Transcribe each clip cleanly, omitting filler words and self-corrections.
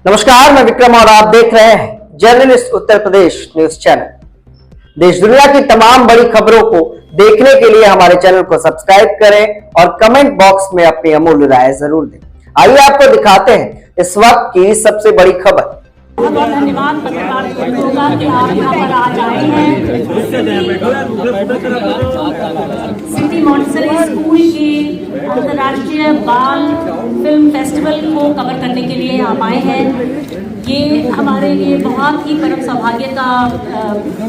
नमस्कार, मैं विक्रम और आप देख रहे हैं journalist Uttar Pradesh news channel. देश दुनिया की तमाम बड़ी खबरों को देखने के लिए हमारे चैनल को सब्सक्राइब करें और कमेंट बॉक्स में अपनी अमूल्य राय जरूर दें। आइए आपको दिखाते हैं इस वक्त की सबसे बड़ी खबर। बहुत धन्यवाद पत्रकार मित्रों का कि आप यहाँ पर आज आए हैं। सिटी मॉन्टेसरी स्कूल के अंतर्राष्ट्रीय बाल फिल्म फेस्टिवल को कवर करने के लिए आप आए हैं। ये हमारे लिए बहुत ही परम सौभाग्य का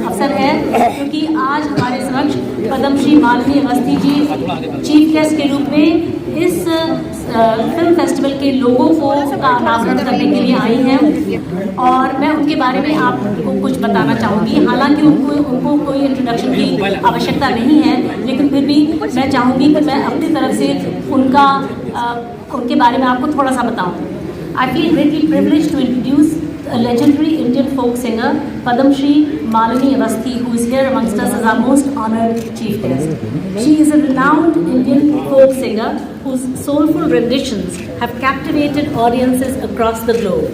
अवसर है, क्योंकि आज हमारे समक्ष पद्मश्री मालनी अवस्थी जी चीफ गेस्ट के रूप में इस फिल्म फेस्टिवल के लोगों को का अनावरण करने के लिए आई हैं और मैं उनके बारे में आपको कुछ बताना चाहूँगी। हालांकि उनको कोई इंट्रोडक्शन की आवश्यकता नहीं है, लेकिन फिर भी मैं चाहूँगी कि मैं अपनी तरफ से उनके बारे में आपको थोड़ा सा बताऊँ। I feel greatly privileged to introduce a legendary Indian folk singer, Padam Shri Malini Avasthi, who is here amongst us as our most honored chief guest. She is a renowned Indian folk singer whose soulful renditions have captivated audiences across the globe.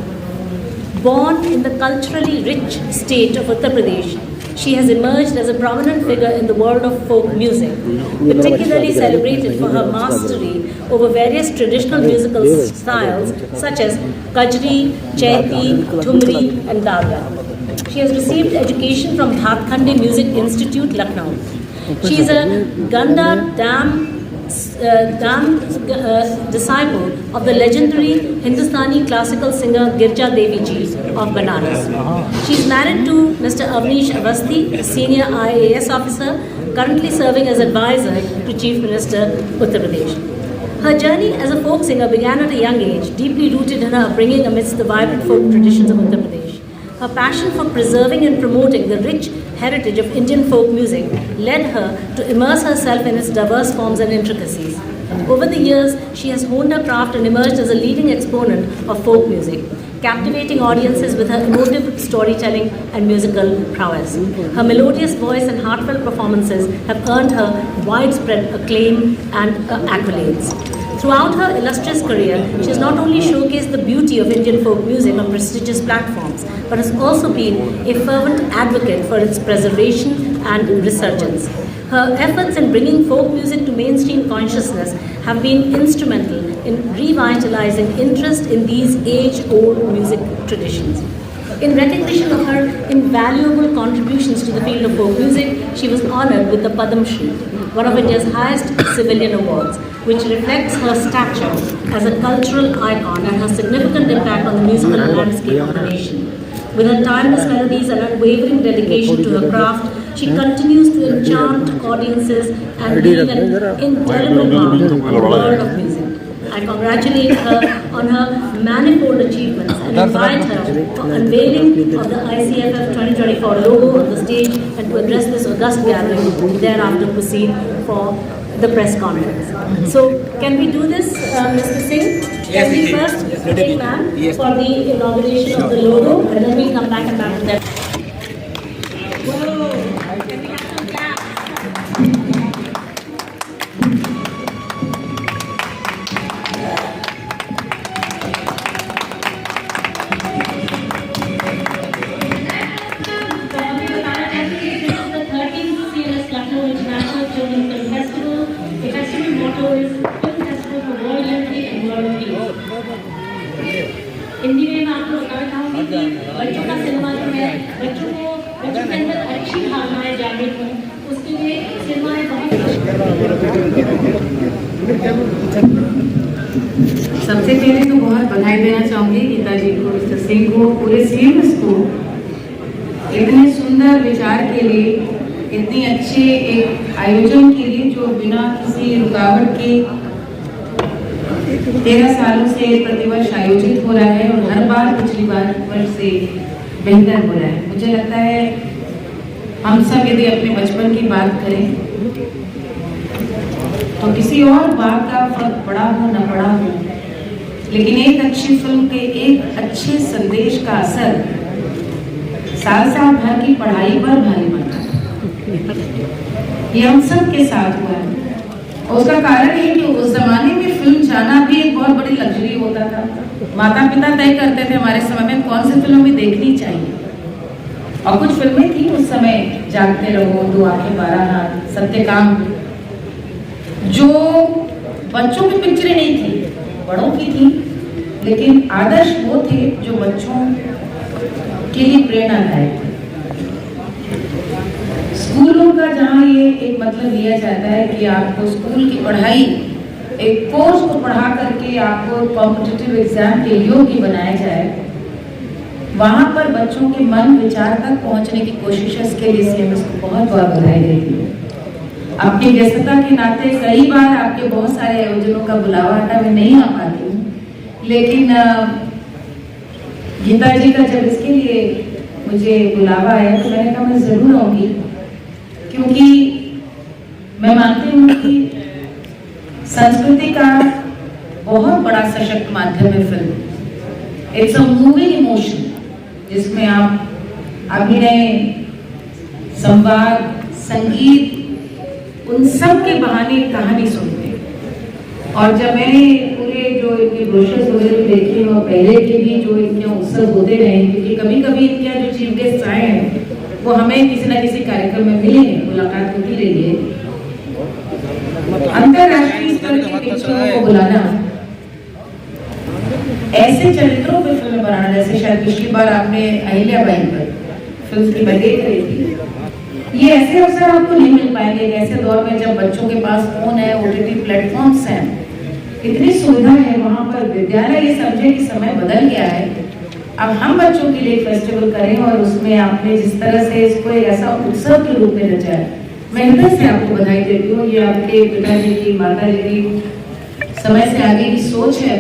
Born in the culturally rich state of Uttar Pradesh, she has emerged as a prominent figure in the world of folk music, particularly celebrated for her mastery over various traditional musical styles such as Kajri, Chaiti, Thumri and Daga. She has received education from Bhatkhande Music Institute, Lucknow. She is a Gandhar disciple of the legendary Hindustani classical singer Girja Devi Ji of Banaras. She is married to Mr. Avnish Avasthi, a senior IAS officer, currently serving as advisor to Chief Minister Uttar Pradesh. Her journey as a folk singer began at a young age, deeply rooted in her upbringing amidst the vibrant folk traditions of Uttar Pradesh. Her passion for preserving and promoting the rich heritage of Indian folk music led her to immerse herself in its diverse forms and intricacies. Over the years, she has honed her craft and emerged as a leading exponent of folk music, captivating audiences with her emotive storytelling and musical prowess. Her melodious voice and heartfelt performances have earned her widespread acclaim and accolades. Throughout her illustrious career, she has not only showcased the beauty of Indian folk music on prestigious platforms, but has also been a fervent advocate for its preservation and resurgence. Her efforts in bringing folk music to mainstream consciousness have been instrumental in revitalizing interest in these age-old music traditions. In recognition of her invaluable contributions to the field of folk music, she was honored with the Padam Shri, one of India's highest civilian awards, which reflects her stature as a cultural icon and her significant impact on the musical landscape of the nation. With her timeless melodies and unwavering dedication to her craft, she continues to enchant audiences and leave an indelible mark in the world of music. I congratulate her on her manifold achievements and invite her for unveiling of the ICFF 2024 logo on the stage and to address this august gathering, thereafter proceed for the press conference. So, can we do this, Mr. Singh? Can we first take ma'am for the inauguration of the logo, and then we come back and back to that. Whoa! Can we have some claps? Hindi में मैं आपको बताना चाहूँगी कि बच्चों का cinema जो है, बच्चों के अंदर अच्छी भावनाएं जागृत हों, उसके लिए सिनेमाएं बहुत। सबसे पहले तो बहुत बधाई देना चाहूँगी गीता जी को, मिस्टर सिंह को, पूरे सीएमएस को इतने सुंदर विचार के लिए, इतनी अच्छे एक आयोजन के लिए जो बिना किसी रुकावट के 13 सालों से प्रतिवर्ष आयोजित हो रहा है और हर बार पिछली बार वर्ष से बेहतर हो रहा है। मुझे लगता है हम सब यदि अपने बचपन की बात करें तो किसी और बात का फर्क पड़ा हो न पड़ा हो, लेकिन एक अच्छी फिल्म के एक अच्छे संदेश का असर साल साल भर की पढ़ाई पर भारी पड़ता है। ये हम सब के साथ हुआ है। और उसका कारण ये कि उस जमाने में फिल्म जाना भी एक बहुत बड़ी लग्जरी होता था। माता पिता तय करते थे हमारे समय में कौन सी फिल्म हमें देखनी चाहिए, और कुछ फिल्में थी उस समय, जागते रहो, दो आंखें 12 हाथ, सत्यकाम, जो बच्चों की पिक्चरें नहीं थी, बड़ों की थी, लेकिन आदर्श वो थे जो बच्चों के लिए प्रेरणादायक थे। स्कूलों का जहाँ ये एक मतलब लिया जाता है कि आपको स्कूल की पढ़ाई एक कोर्स को पढ़ा करके आपको कॉम्पिटिटिव एग्जाम के योग्य बनाया जाए, वहाँ पर बच्चों के मन विचार तक पहुँचने की कोशिश है। इसके लिए सीएमएस को बहुत बहुत बधाई देती हूँ। आपकी व्यस्तता के नाते कई बार आपके बहुत सारे आयोजनों का बुलावा आता, मैं नहीं आ पाती हूँ, लेकिन गीता जी का जब इसके लिए मुझे बुलावा आया तो मैंने कहा मैं जरूर आऊंगी, क्योंकि मैं मानती हूँ कि संस्कृति का बहुत बड़ा सशक्त माध्यम है film. It's a moving emotion जिसमें आप अभिनय, संवाद, संगीत, उन सब के बहाने कहानी सुनते हैं। और जब मैंने पूरे जो इनके ब्रोशर्स वगैरह देखे और पहले के भी जो इनके उत्सव होते रहे, क्योंकि कभी कभी इनके जो चीफ गेस्ट आए हैं वो हमें किसी न किसी कार्यक्रम में मिले हैं, मुलाकात होती रही है। अंतरराष्ट्रीय स्तर के पिक्चरों को बुलाना, ऐसे चरित्रों पर फिल्म बनाना, जैसे शायद पिछली बार आपने अहिल्याबाई पर फिल्म की मैं देख रही थी, ये ऐसे अवसर आपको नहीं मिल पाएंगे। ऐसे दौर में जब बच्चों के पास फोन है, ओटीटी प्लेटफॉर्म्स हैं, इतनी सुविधा है, वहाँ पर विद्यालय ये समझे कि समय बदल गया है, अब हम बच्चों के लिए फेस्टिवल करें और उसमें आपने जिस तरह से इसको एक ऐसा उत्सव के रूप में रचा है, मैं हृदय से आपको बधाई देती हूँ। ये आपके पिताजी की, माता जी की समय से आगे की सोच है।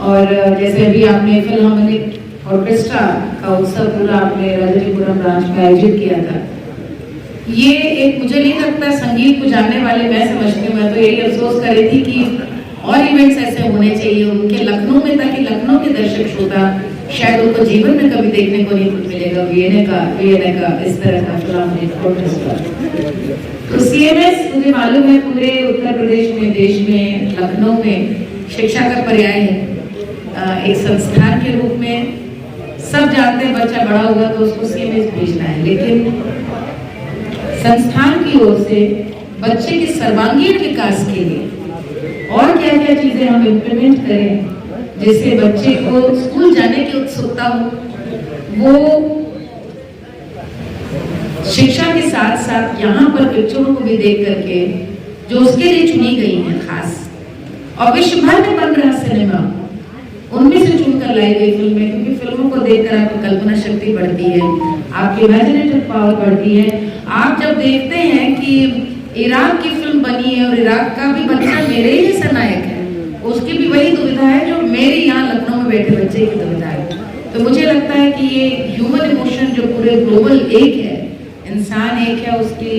और जैसे अभी आपने फिल्हार्मोनिक ऑर्केस्ट्रा का उत्सव पूरा आपने राजाजीपुरम ब्रांच में आयोजित किया था, ये एक मुझे नहीं लगता संगीत को जानने वाले, मैं समझती हूँ, मैं तो यही अफसोस कर रही थी कि और इवेंट्स ऐसे होने चाहिए उनके लखनऊ में, ताकि लखनऊ के दर्शक श्रोता शायद उनको जीवन में कभी देखने को नहीं मिलेगा वीएनए का इस तरह का फिल्हार्मोनिक ऑर्केस्ट्रा। तो सीएमएस मुझे मालूम है पूरे उत्तर प्रदेश में, देश में, लखनऊ में शिक्षा का पर्याय है। एक संस्थान के रूप में सब जानते हैं बच्चा बड़ा हुआ तो उसको सीएमएस भेजना है, लेकिन संस्थान की ओर से बच्चे के सर्वांगीण विकास के लिए और क्या क्या चीजें हम इम्प्लीमेंट करें जिससे बच्चे को स्कूल जाने की उत्सुकता हो, वो शिक्षा के साथ साथ यहाँ पर पिक्चरों को भी देख करके जो उसके लिए चुनी गई है खास, और विश्व भर में बन रहा सिनेमा, उनमें से चुनकर लाई गई फिल्में, क्योंकि फिल्मों को देखकर आपकी कल्पना शक्ति बढ़ती है, आपकी इमेजिनेटिव पावर बढ़ती है। आप जब देखते हैं कि इराक की फिल्म बनी है और इराक का भी बच्चा मेरे ही जैसा नायक है, उसकी भी वही दुविधा है जो मेरे यहाँ लखनऊ में बैठे बच्चे की दुविधा है, तो मुझे लगता है कि ये ह्यूमन इमोशन जो पूरे ग्लोबल एक है, इंसान एक है, उसकी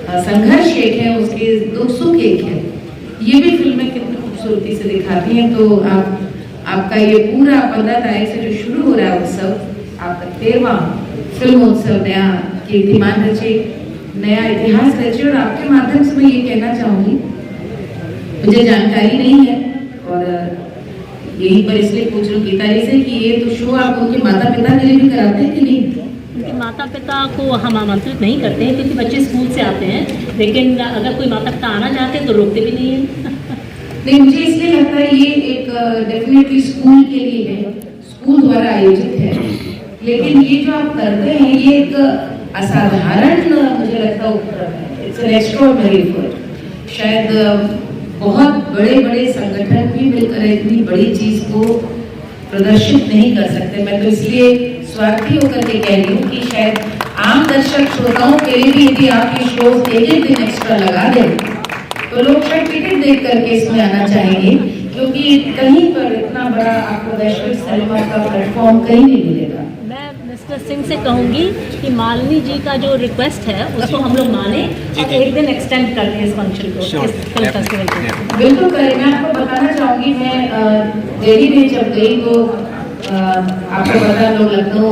संघर्ष एक है, उसके दुख सुख एक है, ये भी फिल्में कितनी खूबसूरती से दिखाती हैं। तो आपका ये पूरा 15 तारीख से जो शुरू हो रहा है उत्सव, आपका 13वां फिल्म उत्सव नया कीर्तिमान रचे, नया इतिहास रचे। और आपके माध्यम से मैं ये कहना चाहूंगी, मुझे जानकारी नहीं है और यही पर इसलिए पूछ रही हूँ गीता जी से कि ये तो शो आप उनके माता पिता के लिए भी कराते हैं कि नहीं? उनके माता पिता को हम आमंत्रित नहीं करते हैं क्योंकि बच्चे स्कूल से आते हैं, लेकिन अगर कोई माता पिता आना चाहते हैं तो रोकते भी नहीं है। नहीं, मुझे इसलिए लगता है ये एक डेफिनेटली स्कूल के लिए है, स्कूल द्वारा आयोजित है, लेकिन ये जो आप करते हैं ये एक असाधारण मुझे लगता है उपक्रम है, इट्स एन एक्स्ट्राऑर्डिनरी एफर्ट। शायद बहुत बड़े बड़े संगठन भी मिलकर इतनी बड़ी चीज को प्रदर्शित नहीं कर सकते। मैं तो इसलिए स्वार्थी होकर के कह रही हूँ कि शायद आम दर्शक श्रोताओं के लिए भी यदि आप ये शोज एक दिन एक्स्ट्रा लगा दें तो लोग शायद टिकट देख करके इसमें आना चाहेंगे, क्योंकि कहीं पर इतना बड़ा आपको वैश्विक सिनेमा का प्लेटफॉर्म कहीं नहीं मिलेगा। मैं मिस्टर सिंह से कहूँगी कि मालिनी जी का जो रिक्वेस्ट है उसको हम लोग माने और एक दिन एक्सटेंड कर दें इस फंक्शन को, इस फिल्म फेस्टिवल को। बिल्कुल करें। मैं आपको बताना चाहूँगी, मैं दिल्ली में जब गई तो आपको पता लोग लखनऊ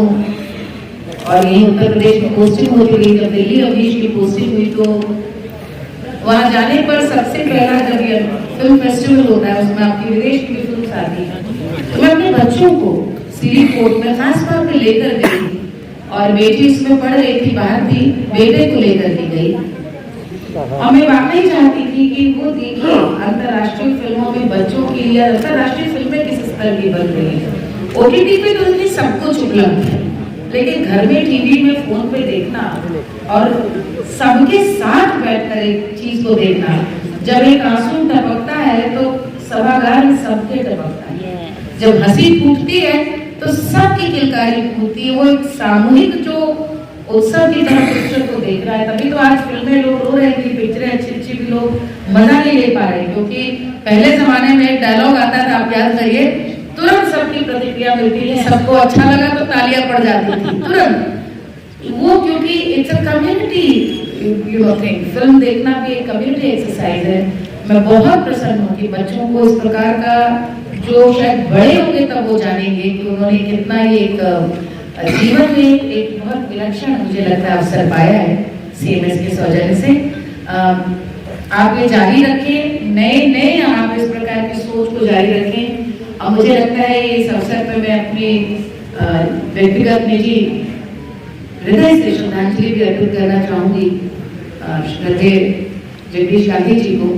और यही उत्तर प्रदेश में पोस्टिंग होती गई। जब दिल्ली अवनीश की पोस्टिंग हुई तो वहाँ जाने पर सबसे पहला जब ये फिल्म फेस्टिवल होता है उसमें आपकी विदेश की फिल्म आती है, तो मैं अपने बच्चों को सिलीकोट में खास तौर पर लेकर गई और बेटी उसमें पढ़ रही थी, बाहर थी, बेटे को लेकर के गई और मैं वाकई चाहती थी कि वो देखिए अंतर्राष्ट्रीय फिल्मों में बच्चों के लिए अंतर्राष्ट्रीय फिल्में किस स्तर की बन रही है। OTT पे तो इतनी सब कुछ उपलब्ध है, लेकिन घर में टीवी में फोन पे देखना और सबके साथ बैठकर एक चीज को देखना, जब एक आंसू टपकता है तो सभागार में सबके टपकता है, जब हंसी फूटती है तो सबकी किलकारी फूटती है। वो एक सामूहिक जो उत्सव की तरह पिक्चर को देख रहा है, तभी तो आज फिल्में लोग रो रहे हैं, पिक्चरें अच्छी अच्छी भी लोग मजा नहीं ले पा रहे, क्योंकि पहले जमाने में एक डायलॉग आता था, आप याद करिए, तुरंत सबकी प्रतिक्रिया मिलती है, सबको अच्छा लगा तो तालियां पड़ जाती थी तुरंत। वो क्योंकि it's a community you know thing, film देखना भी एक कम्युनिटी एक्सरसाइज है। मैं बहुत प्रसन्न हूँ कि बच्चों को इस प्रकार का, जो शायद बड़े होंगे तब वो जानेंगे कि उन्होंने कितना ये एक जीवन में एक बहुत विलक्षण मुझे लगता है अवसर पाया है CMS के सौजन्य से। आप ये जारी रखें, नए आप इस प्रकार की सोच को जारी रखें। और मुझे लगता है इस अवसर पर मैं अपनी व्यक्तिगत निजी हृदय से श्रद्धांजलि भी अर्पित करना चाहूंगी श्रद्धेय जगदीश गांधी जी को।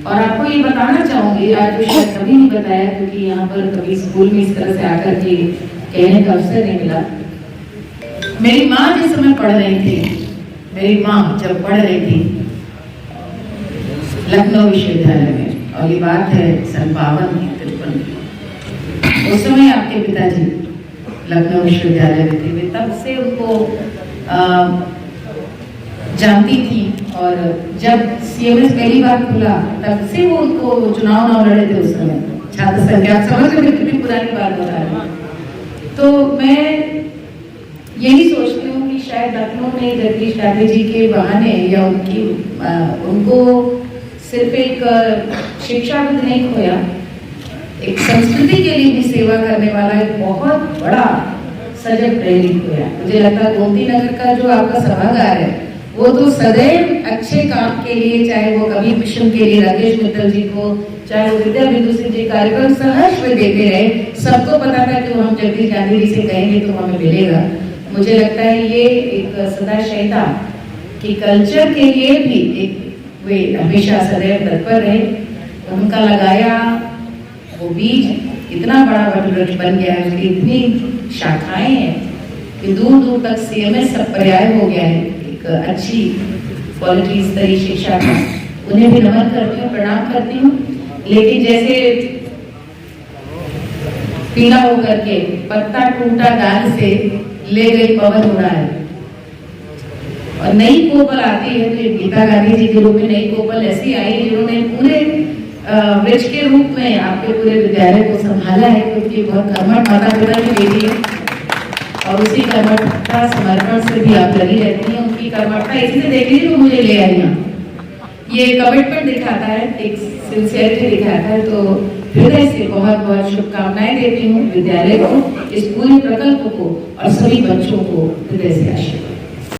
और आपको ये बताना चाहूंगी, आज तो शायद कभी नहीं बताया, क्योंकि यहाँ पर कभी स्कूल में इस तरह से आकर के कहने का अवसर नहीं मिला। मेरी माँ जिस समय पढ़ रही थी, मेरी माँ जब पढ़ रही थी लखनऊ विश्वविद्यालय में, और ये बात है सन 52-53 की, उस समय आपके पिताजी लखनऊ विश्वविद्यालय में थे, तब से उनको जानती थी। और जब CMS पहली बार खुला तब से वो उनको चुनाव लड़े थे उस समय, छात्र संख्या, आप समझ रहे कितनी पुरानी बात बता रही हूँ। तो मैं यही सोचती हूँ कि शायद लखनऊ में जगदीश गांधी जी के बहाने या उनको सिर्फ एक शिक्षाविद नहीं खोया, एक संस्कृति के लिए भी सेवा करने वाला एक बहुत बड़ा सजग प्रेरित खोया। मुझे लगता है गोमती नगर का जो आपका सभागार है वो तो सदैव अच्छे काम के लिए, चाहे वो कभी मिशन के लिए राकेश मित्तल जी को, चाहे वो विद्या बिंदु सिंह जी कार्यक्रम सहर्ष में देते रहे, सबको पता था कि हम जगदीश गांधी जी से कहेंगे तो हमें मिलेगा। मुझे लगता है ये एक सदाशयता कि कल्चर के लिए भी एक वे हमेशा सदैव तत्पर रहे। उनका लगाया वो बीज इतना बड़ा वट बन गया है, उसकी इतनी शाखाएं हैं कि दूर दूर तक CMS सब पर्याय हो गया है। एक अच्छी क्वालिटी स्तरीय शिक्षा का उन्हें भी नमन करती हूँ, प्रणाम करती हूँ। लेकिन जैसे पीला होकर के पत्ता टूटा डाल से ले गई पवन उड़ा है, और नई कोपल आती है तो गीता गांधी जी के रूप में नई कोपल ऐसी आई जिन्होंने पूरे वृक्ष के रूप में आपके पूरे विद्यालय को संभाला है, क्योंकि बहुत कर्मठ माता पिता की बेटी है और उसी कर्मठता समर्पण से भी आप लगी रहती हैं। उनकी कर्मठता इसी से देख लीजिए तो मुझे ले आई यहाँ, ये कमिटमेंट दिखाता है, एक सिंसियरिटी दिखाता है। तो हृदय से बहुत बहुत शुभकामनाएं देती हूँ विद्यालय को, इस पूरे प्रकल्प को और सभी बच्चों को हृदय से आशीर्वाद।